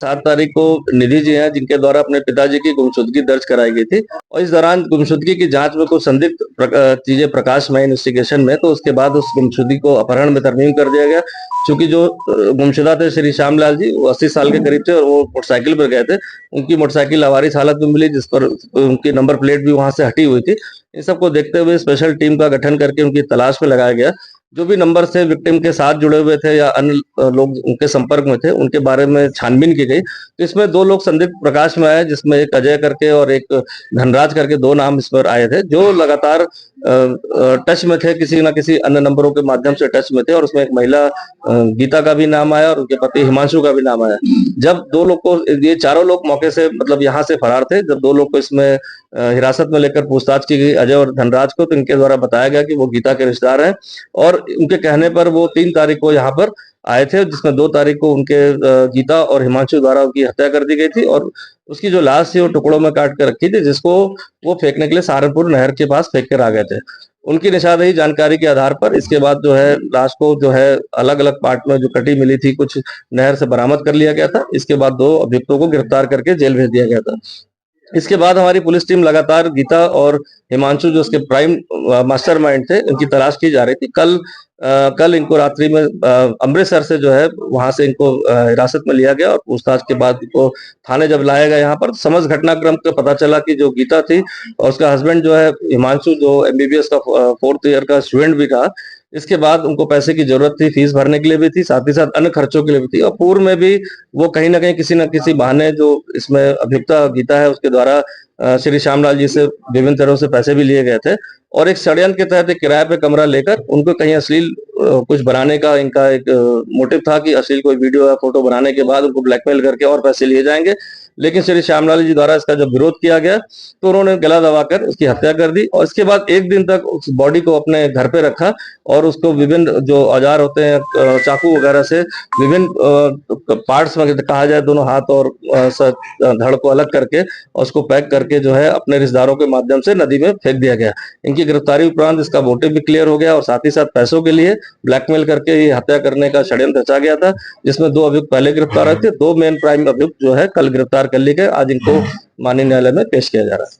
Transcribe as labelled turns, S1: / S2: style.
S1: 7 तारीख को निधि जी हैं जिनके द्वारा अपने पिताजी की गुमशुदगी दर्ज कराई गई थी और इस दौरान गुमशुदगी की जांच में कुछ संदिग्ध चीजें प्रकाश में आई इन्वेस्टिगेशन में, तो उसके बाद उस गुमशुदगी को अपहरण में तरमीम कर दिया गया। चूंकि जो गुमशुदा थे श्री श्यामलाल जी, वो 80 साल के करीब थे और वो मोटरसाइकिल पर गए थे। उनकी मोटरसाइकिल लावारिस हालत में मिली, जिस पर उनकी नंबर प्लेट भी वहां से हटी हुई थी। इन सबको देखते हुए स्पेशल टीम का गठन करके उनकी तलाश में लगाया गया। जो भी नंबर से विक्टिम के साथ जुड़े हुए थे या अन्य लोग उनके संपर्क में थे, उनके बारे में छानबीन की गई। तो इसमें 2 लोग संदिग्ध प्रकाश में आए, जिसमें एक अजय करके और एक धनराज करके 2 नाम इस पर आए थे, जो लगातार टच में थे, किसी न किसी अन्य नंबरों के माध्यम से टच में थे। और उसमें एक महिला गीता का भी नाम आया और उनके पति हिमांशु का भी नाम आया। जब 2 लोग को, ये चारों लोग मौके से मतलब यहाँ से फरार थे, जब 2 लोग को इसमें हिरासत में लेकर पूछताछ की गई, अजय और धनराज को, तो इनके द्वारा बताया गया कि वो गीता के रिश्तेदार हैं और उनके कहने पर वो 3 तारीख को यहाँ पर आए थे, जिसमें 2 तारीख को उनके गीता और हिमांशु द्वारा उनकी हत्या कर दी गई थी और उसकी जो लाश थी वो टुकड़ों में काट कर रखी थी, जिसको वो फेंकने के लिए सहारनपुर नहर के पास फेंक कर आ गए थे। उनकी निशानदेही जानकारी के आधार पर इसके बाद जो है लाश को जो है अलग अलग पार्ट में जो कटी मिली थी, कुछ नहर से बरामद कर लिया गया था। इसके बाद 2 अभियुक्तों को गिरफ्तार करके जेल भेज दिया गया था। इसके बाद हमारी पुलिस टीम लगातार गीता और हिमांशु, जो उसके प्राइम मास्टरमाइंड थे, इनकी तलाश की जा रही थी। कल इनको रात्रि में अमृतसर से जो है वहां से इनको हिरासत में लिया गया और पूछताछ के बाद इनको थाने जब लाया गया यहाँ पर, समझ घटनाक्रम का पता चला कि जो गीता थी और उसका हस्बैंड जो है हिमांशु, जो एमबीबीएस का 4th ईयर का स्टूडेंट भी था, इसके बाद उनको पैसे की जरूरत थी, फीस भरने के लिए भी थी, साथ ही साथ अन्य खर्चों के लिए भी थी। और पूर्व में भी वो कहीं ना कहीं किसी न किसी बहाने, जो इसमें अभियुक्ता गीता है उसके द्वारा श्री श्यामलाल जी से विभिन्न तरह से पैसे भी लिए गए थे और एक षड्यंत्र के तहत एक किराए पे कमरा लेकर उनको कहीं अश्लील कुछ बनाने का इनका एक मोटिव था कि अश्लील कोई वीडियो या फोटो बनाने के बाद उनको ब्लैकमेल करके और पैसे लिए जाएंगे। लेकिन श्री श्यामलाल जी द्वारा इसका जब विरोध किया गया तो उन्होंने गला दबाकर उसकी हत्या कर दी और इसके बाद 1 दिन तक उस बॉडी को अपने घर पे रखा और उसको विभिन्न जो औजार होते हैं, चाकू वगैरह से विभिन्न पार्ट्स में कहा जाए, दोनों हाथ और धड़ को अलग करके और उसको पैक करके जो है अपने रिश्तेदारों के माध्यम से नदी में फेंक दिया गया। इनकी गिरफ्तारी उपरांत इसका मोटिव भी क्लियर हो गया और साथ ही साथ पैसों के लिए ब्लैकमेल करके ये हत्या करने का षड्यंत्र रचा गया था, जिसमें 2 अभियुक्त पहले गिरफ्तार हुए थे। 2 मेन प्राइम अभियुक्त जो है कल गिरफ्तार कर लिए गए। आज इनको माननीय न्यायालय में पेश किया जा रहा है।